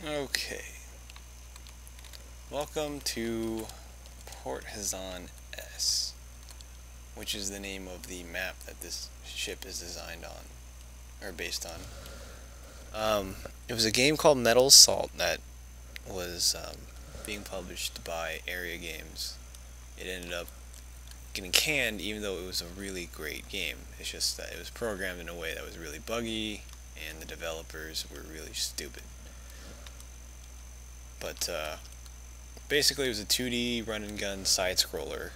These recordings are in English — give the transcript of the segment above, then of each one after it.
Okay, welcome to Port S, which is the name of the map that this ship is designed on, or based on. It was a game called Metal Assault that was being published by Area Games. It ended up getting canned even though it was a really great game. It's just that it was programmed in a way that was really buggy and the developers were really stupid. But basically it was a 2D run and gun side scroller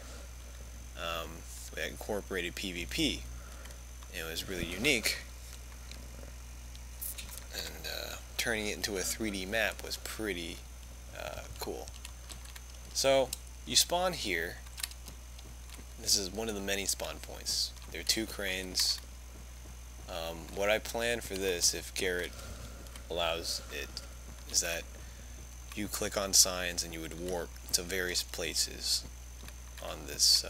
that incorporated PvP. It was really unique, and turning it into a 3D map was pretty cool. So you spawn here. This is one of the many spawn points. There are 2 cranes. What I planned for this, if Garrett allows it, is that you click on signs and you would warp to various places on this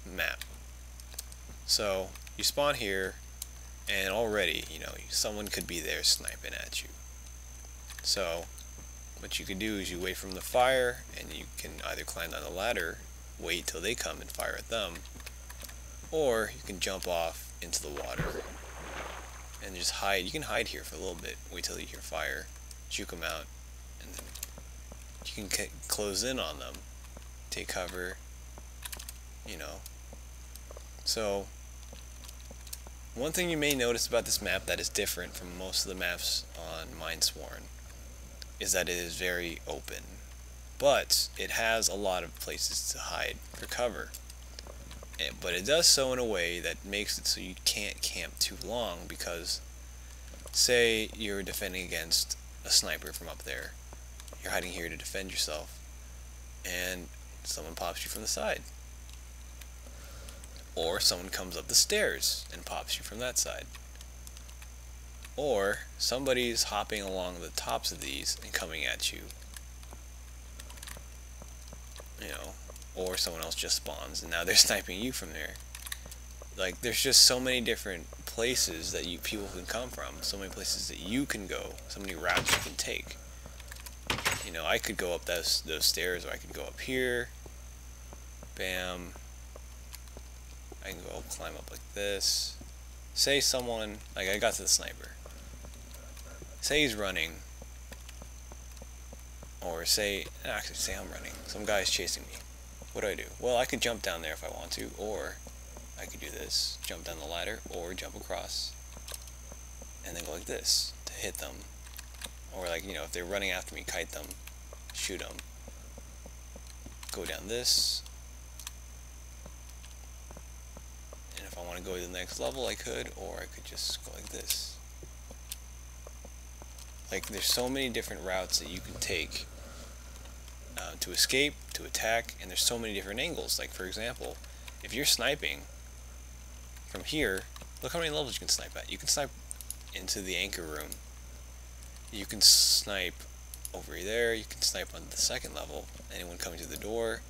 map. So you spawn here, and already, someone could be there sniping at you. So what you can do is you wait from the fire, and you can either climb down the ladder, wait till they come and fire at them, or you can jump off into the water and just hide. You can hide here for a little bit, wait till you hear fire, juke them out, and then you can close in on them, take cover, So one thing you may notice about this map that is different from most of the maps on Minesworn is that it is very open, but it has a lot of places to hide for cover. But it does so in a way that makes it so you can't camp too long, because say you're defending against a sniper from up there, you're hiding here to defend yourself, and someone pops you from the side. Or someone comes up the stairs and pops you from that side. Or somebody's hopping along the tops of these and coming at you. Or someone else just spawns and now they're sniping you from there. Like, there's just so many different places that people can come from, so many places that you can go, so many routes you can take. I could go up those stairs, or I could go up here. Bam. I can go climb up like this. Say someone, like I got to the sniper. Say he's running. Or say I'm running. Some guy's chasing me. What do? Well, I could jump down there if I want to, or I could do this, jump down the ladder, or jump across, and then go like this to hit them. Or if they're running after me, kite them, shoot them. Go down this. And if I want to go to the next level, I could, or I could just go like this. There's so many different routes that you can take to escape, to attack, and there's so many different angles. Like, for example, if you're sniping from here, look how many levels you can snipe at. You can snipe into the anchor room. You can snipe over there. You can snipe on the 2nd level. Anyone coming to the door,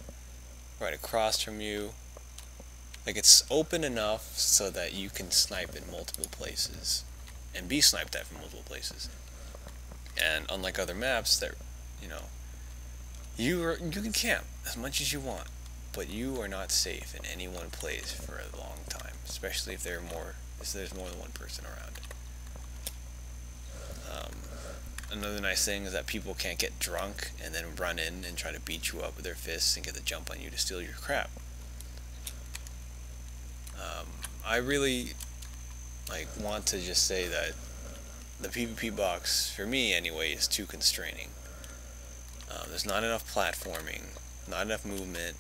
right across from you. It's open enough so that you can snipe in multiple places and be sniped at from multiple places. And unlike other maps that, you can camp as much as you want, but you are not safe in any one place for a long time, especially if there's more than one person around. Another nice thing is that people can't get drunk and then run in and try to beat you up with their fists and get the jump on you to steal your crap. I really want to just say that the PvP box, for me anyway, is too constraining. There's not enough platforming, not enough movement.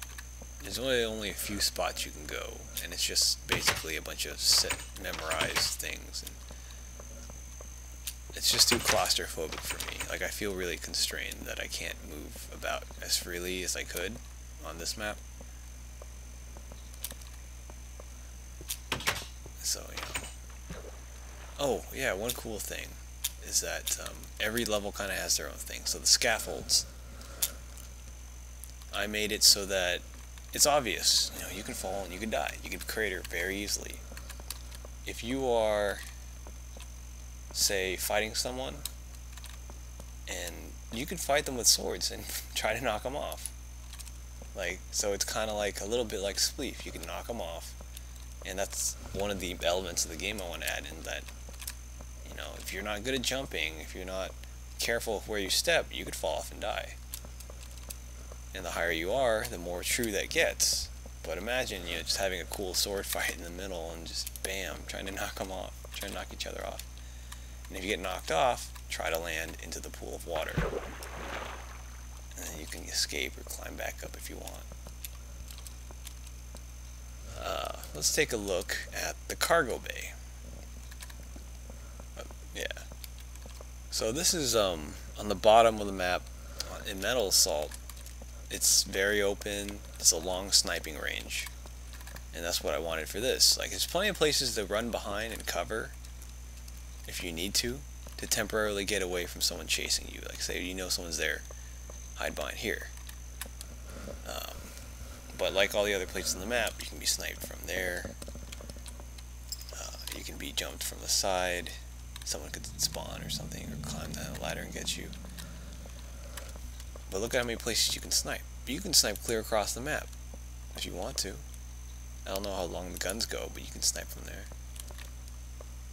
There's only a few spots you can go, and it's just basically a bunch of memorized things. And it's just too claustrophobic for me. I feel really constrained that I can't move about as freely as I could on this map. So, Oh, yeah, one cool thing is that every level kind of has their own thing. So the scaffolds, I made it so that it's obvious. You can fall and you can die. You can crater very easily. If you are say fighting someone and you can fight them with swords and try to knock them off. Like, so it's kind of like a little bit like Spleef. You can knock them off, and that's one of the elements of the game I want to add in, that, you know, if you're not good at jumping, if you're not careful of where you step, you could fall off and die. And the higher you are, the more true that gets. But imagine, you know, just having a cool sword fight in the middle and just bam, trying to knock them off, trying to knock each other off. And if you get knocked off, try to land into the pool of water. And then you can escape or climb back up if you want. Let's take a look at the cargo bay. Yeah. So this is on the bottom of the map in Metal Assault. It's very open. It's a long sniping range, and that's what I wanted for this. Like, there's plenty of places to run behind and cover if you need to temporarily get away from someone chasing you. Like, say you know someone's there, hide behind here. But like all the other places on the map, you can be sniped from there. You can be jumped from the side. Someone could spawn or something, or climb down a ladder and get you. But look at how many places you can snipe. You can snipe clear across the map if you want to. I don't know how long the guns go, but you can snipe from there.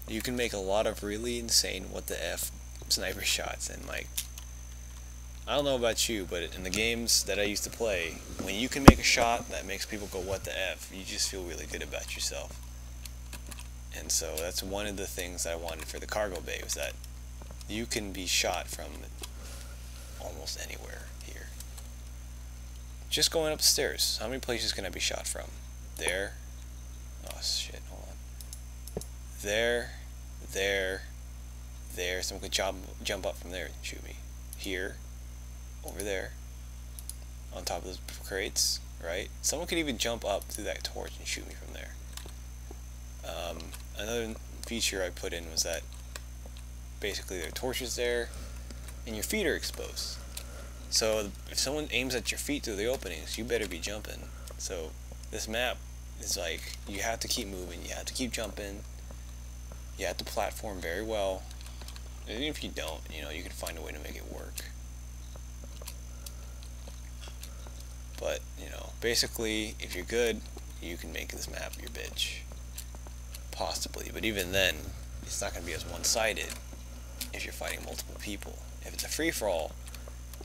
You can make a lot of really insane what the F sniper shots, and like, I don't know about you, but in the games that I used to play, when you can make a shot that makes people go what the F, you just feel really good about yourself. And so that's one of the things that I wanted for the cargo bay, was that you can be shot from almost anywhere here. Just going up the stairs, how many places can I be shot from? There. Oh shit, hold on. There, there, there. Someone could jump up from there and shoot me. Here, over there, on top of those crates, right? Someone could even jump up through that torch and shoot me from there. Another feature I put in was that basically there are torches there, and your feet are exposed. So if someone aims at your feet through the openings, you better be jumping. So this map is like, you have to keep moving, you have to keep jumping, you have to platform very well. And even if you don't, you know, you can find a way to make it work. But, you know, basically, if you're good, you can make this map your bitch. Possibly, but even then, it's not going to be as one-sided if you're fighting multiple people. If it's a free-for-all,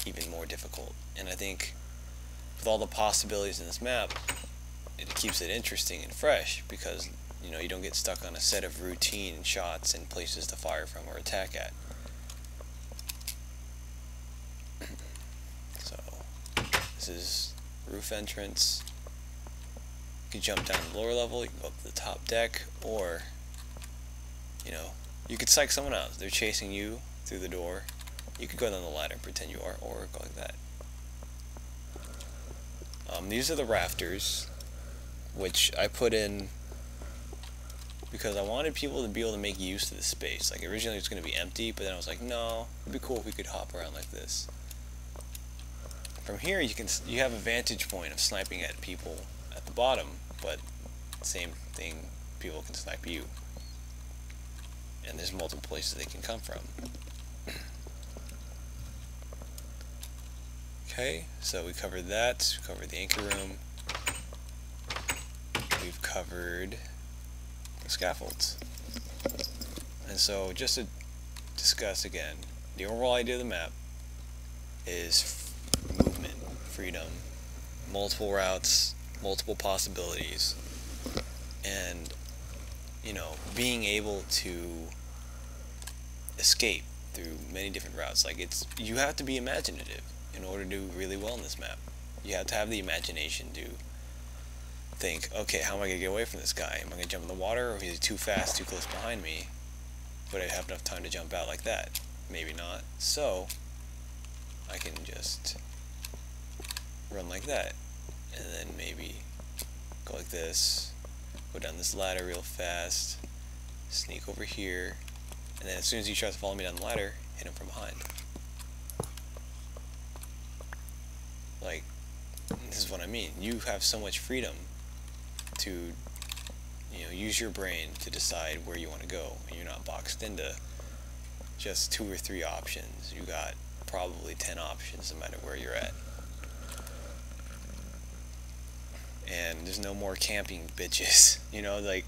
even more difficult. And I think with all the possibilities in this map, it keeps it interesting and fresh, because, you know, you don't get stuck on a set of routine shots and places to fire from or attack at. So this is roof entrance. You can jump down the lower level, you can go up to the top deck, or, you know, you could psych someone out. They're chasing you through the door. You could go down the ladder and pretend you are, or go like that. These are the rafters, which I put in because I wanted people to be able to make use of the space. Like, originally it was going to be empty, but then I was like, no, it'd be cool if we could hop around like this. From here, you have a vantage point of sniping at people at the bottom, but same thing, people can snipe you, and there's multiple places they can come from. Okay, so we covered that. We covered the anchor room. We've covered the scaffolds. And so, just to discuss again, the overall idea of the map is movement, freedom, multiple routes, multiple possibilities, and, you know, being able to escape through many different routes. Like, you have to be imaginative in order to do really well in this map. You have to have the imagination to think, okay, how am I going to get away from this guy? Am I going to jump in the water, or is he too fast, too close behind me? Would I have enough time to jump out like that? Maybe not. So I can just run like that, and then maybe go like this, go down this ladder real fast, sneak over here, and then as soon as he tries to follow me down the ladder, hit him from behind. Like, this is what I mean. You have so much freedom to, you know, use your brain to decide where you want to go, and you're not boxed into just 2 or 3 options. You got probably 10 options no matter where you're at. And there's no more camping bitches. You know, like,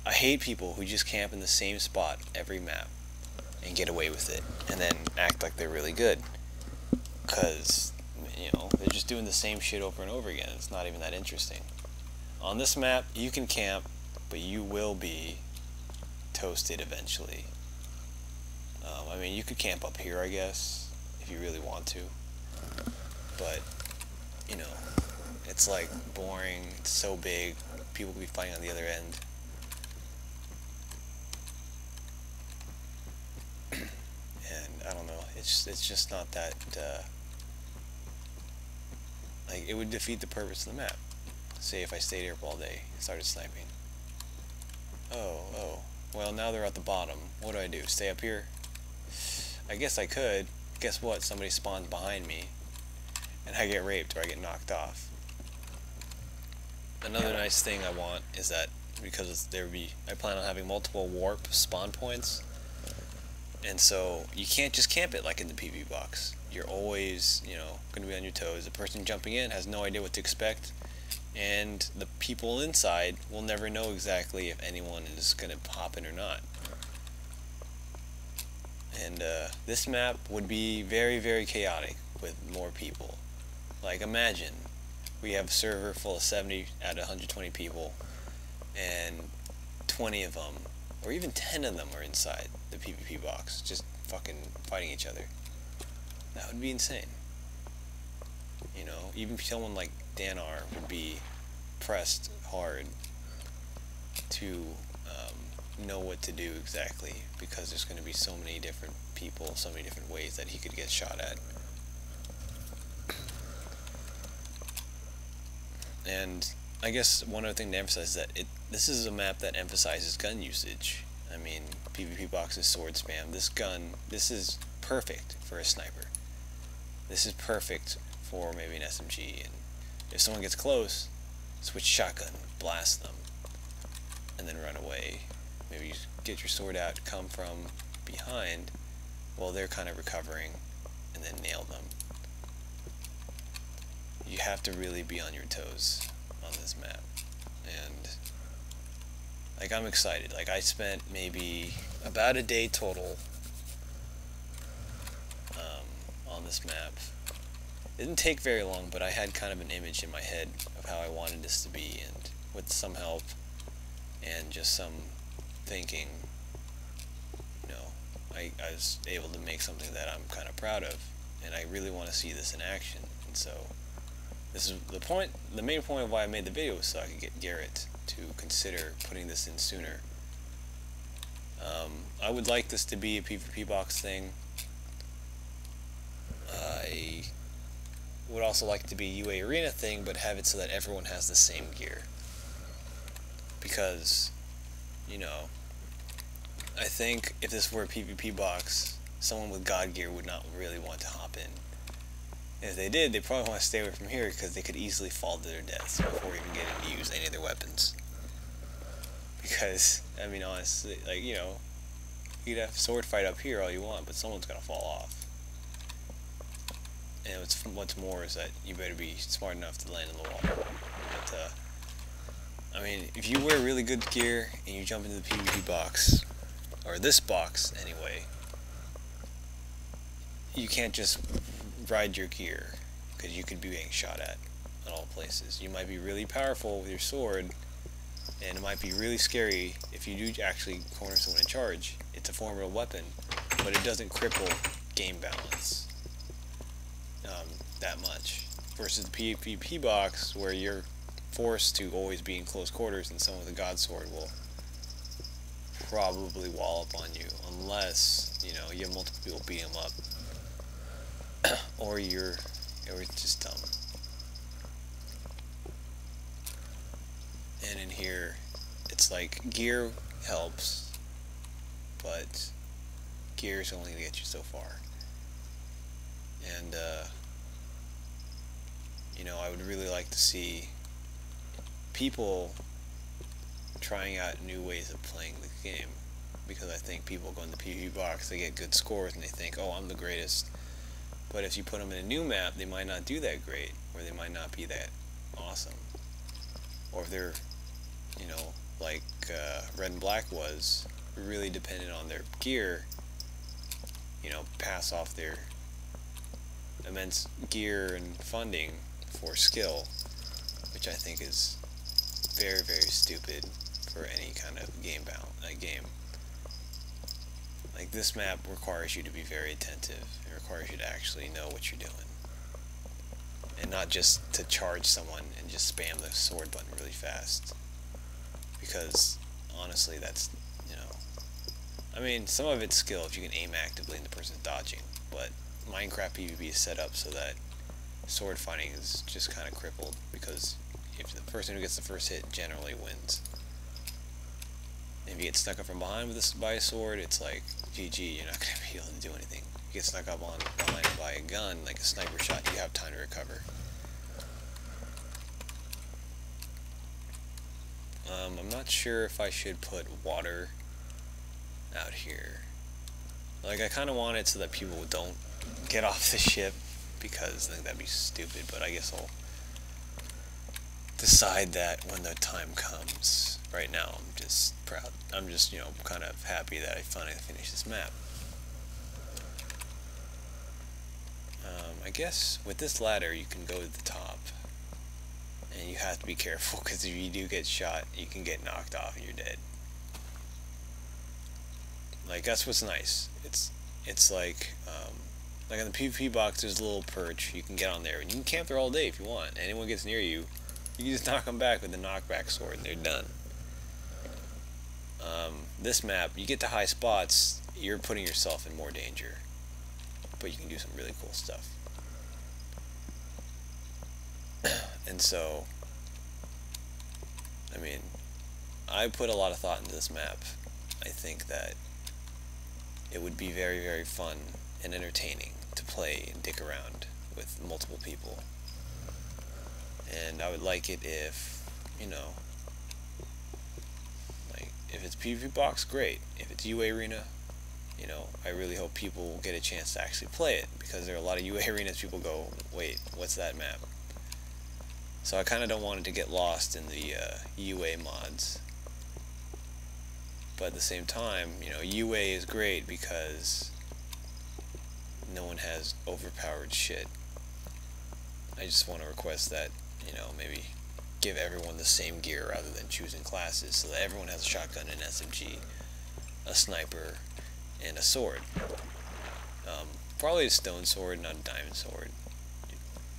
I hate people who just camp in the same spot every map and get away with it and then act like they're really good. Because, you know, they're just doing the same shit over and over again. It's not even that interesting. On this map, you can camp, but you will be toasted eventually. I mean, you could camp up here, I guess, if you really want to. But, you know, it's like boring, it's so big, people could be fighting on the other end. And I don't know, it's just not that, like, it would defeat the purpose of the map. Say if I stayed here all day and started sniping. Oh, well, now they're at the bottom. What do? Stay up here? I guess I could. Guess what? Somebody spawns behind me and I get raped or I get knocked off. Another nice thing I want is that because I plan on having multiple warp spawn points, and so you can't just camp it like in the PvP box. You're always, you know, going to be on your toes. The person jumping in has no idea what to expect, and the people inside will never know exactly if anyone is going to pop in or not. And this map would be very, very chaotic with more people. Like, imagine we have a server full of 70 out of 120 people, and 20 of them, or even 10 of them, are inside the PvP box, just fucking fighting each other. That would be insane. You know, even someone like Danar would be pressed hard to know what to do exactly, because there's going to be so many different people, so many different ways that he could get shot at. And I guess one other thing to emphasize is that this is a map that emphasizes gun usage. I mean, PvP box is sword spam. This is perfect for a sniper. This is perfect for maybe an SMG, and if someone gets close, switch shotgun, blast them, and then run away. Maybe you get your sword out, come from behind while they're kind of recovering, and then nail them. You have to really be on your toes on this map. And, like, I'm excited. Like, I spent maybe about a day total on this map. It didn't take very long, but I had kind of an image in my head of how I wanted this to be, and with some help and just some thinking, you know, I was able to make something that I'm kind of proud of, and I really want to see this in action. And so this is the main point of why I made the video, was so I could get Garrett to consider putting this in sooner. I would like this to be a PvP box thing. I would also like it to be a UA Arena thing, but have it so that everyone has the same gear. Because, you know, I think if this were a PvP box, someone with God gear would not really want to hop in. And if they did, they probably want to stay away from here, because they could easily fall to their deaths before even getting to use any of their weapons. Because, I mean, honestly, like, you know, you could have a sword fight up here all you want, but someone's gonna fall off. And what's more is that you better be smart enough to land on the wall. But, I mean, if you wear really good gear and you jump into the PvP box, or this box anyway, you can't just ride your gear, because you could be getting shot at all places. You might be really powerful with your sword, and it might be really scary if you do actually corner someone in charge. It's a formidable weapon, but it doesn't cripple game balance that much, versus the PvP box, where you're forced to always be in close quarters, and someone with a god sword will probably wall up on you, unless, you know, you have multiple people beating them up, or it's just dumb. And in here, it's like, gear helps, but gear is only going to get you so far. And, you know, I would really like to see people trying out new ways of playing the game, because I think people go in the PvP box, they get good scores, and they think, oh, I'm the greatest, But if you put them in a new map, they might not do that great, or they might not be that awesome. Or if they're, you know, like Red and Black was, really dependent on their gear, you know, pass off their immense gear and funding for skill, which I think is very, very stupid for any kind of game. Like, this map requires you to be very attentive. It requires you to actually know what you're doing. And not just to charge someone and just spam the sword button really fast. Because, honestly, that's, you know... I mean, some of it's skill if you can aim actively and the person's dodging. But Minecraft PvP is set up so that sword fighting is just kind of crippled. Because if the person who gets the first hit generally wins. If you get stuck up from behind by a sword, it's like, GG, you're not going to be able to do anything. You get stuck up behind by a gun, like a sniper shot, you have time to recover. I'm not sure if I should put water out here. Like, I kind of want it so that people don't get off the ship, because I think that'd be stupid, but I guess I'll decide that when the time comes. Right now, I'm just proud. I'm just, you know, kind of happy that I finally finished this map. I guess with this ladder, you can go to the top. And you have to be careful, because if you do get shot, you can get knocked off and you're dead. Like, that's what's nice. It's like on the PvP box, there's a little perch. You can get on there, and you can camp there all day if you want. Anyone gets near you, you can just knock them back with the knockback sword, and they're done. This map, you get to high spots, you're putting yourself in more danger. But you can do some really cool stuff. And so, I mean, I put a lot of thought into this map. I think that it would be very, very fun and entertaining to play and dick around with multiple people. And I would like it if, you know, like, if it's PvP box, great. If it's UA Arena, you know, I really hope people will get a chance to actually play it, because there are a lot of UA Arenas people go, wait, what's that map? So I kind of don't want it to get lost in the UA mods. But at the same time, you know, UA is great because no one has overpowered shit. I just want to request that, you know, maybe give everyone the same gear rather than choosing classes, so that everyone has a shotgun, an SMG, a sniper, and a sword. Probably a stone sword, not a diamond sword,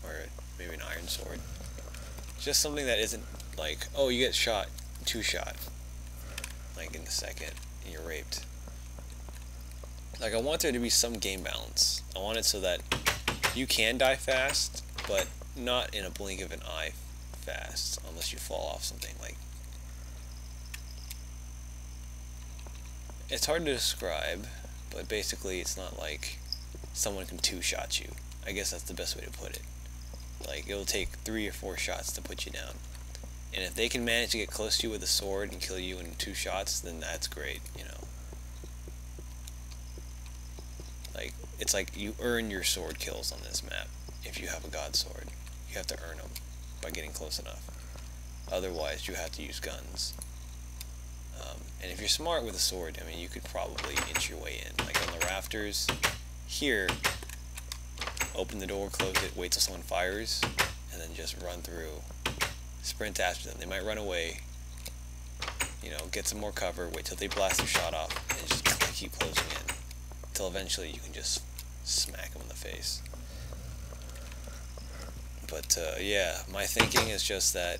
or maybe an iron sword. Just something that isn't like, oh, you get shot, two-shot, like in a second, and you're raped. Like, I want there to be some game balance. I want it so that you can die fast, but not in a blink of an eye fast, unless you fall off something. Like, it's hard to describe, but basically it's not like someone can two-shot you. I guess that's the best way to put it. Like, it'll take 3 or 4 shots to put you down. And if they can manage to get close to you with a sword and kill you in 2 shots, then that's great, you know. Like, it's like you earn your sword kills on this map. If you have a god sword, you have to earn them by getting close enough. Otherwise, you have to use guns. And if you're smart with a sword, I mean, you could probably inch your way in. Like on the rafters, here, open the door, close it, wait till someone fires, and then just run through. Sprint after them. They might run away, you know, get some more cover, wait till they blast their shot off, and just keep closing in. Until eventually you can just smack them in the face. But, yeah, my thinking is just that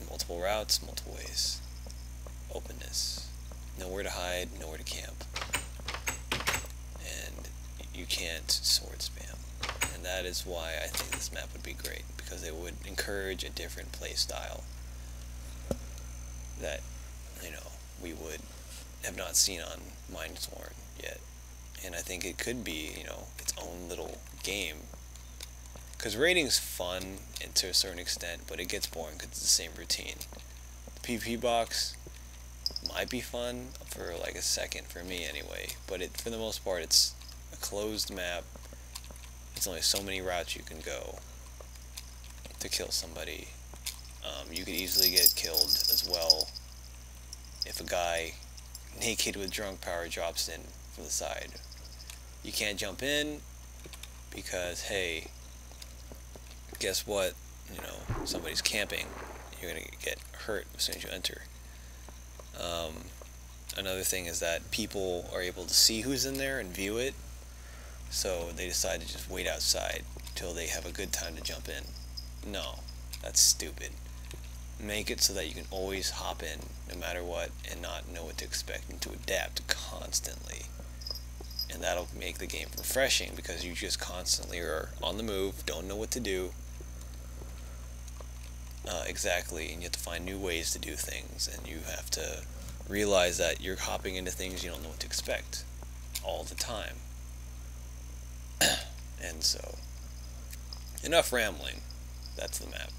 multiple routes, multiple ways. Openness. Nowhere to hide, nowhere to camp. And you can't sword spam. And that is why I think this map would be great, because it would encourage a different play style that, you know, we would have not seen on Minesworn yet. And I think it could be, you know, its own little game. Because raiding's fun, and to a certain extent, but it gets boring because it's the same routine. The PvP box might be fun for like a second, for me anyway, but for the most part, it's a closed map. There's only so many routes you can go to kill somebody. You could easily get killed as well if a guy naked with drunk power drops in from the side. You can't jump in because, hey, guess what? You know, somebody's camping. You're gonna get hurt as soon as you enter. Another thing is that people are able to see who's in there and view it, so they decide to just wait outside till they have a good time to jump in. No, that's stupid. Make it so that you can always hop in no matter what and not know what to expect and to adapt constantly. And that'll make the game refreshing because you just constantly are on the move, don't know what to do exactly, and you have to find new ways to do things, and you have to realize that you're hopping into things you don't know what to expect all the time. And so, enough rambling. That's the map.